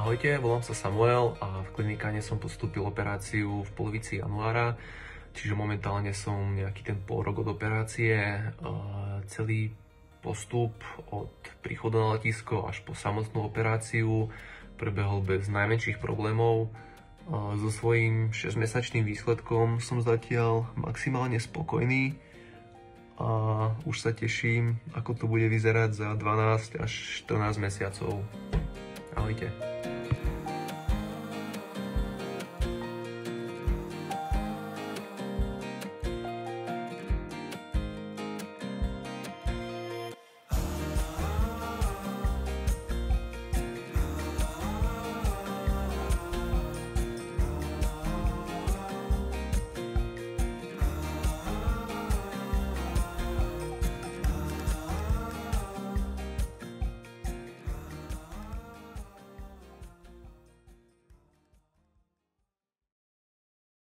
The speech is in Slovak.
Ahojte, volám sa Samuel a v klinikáne som podstúpil operáciu v polovici januára, čiže momentálne som nejaký ten pol rok od operácie. Celý postup od príchodu na letisko až po samotnú operáciu prebehol bez najmenších problémov. So svojím 6-mesačným výsledkom som zatiaľ maximálne spokojný a už sa teším, ako to bude vyzerať za 12 až 14 mesiacov. Ahojte.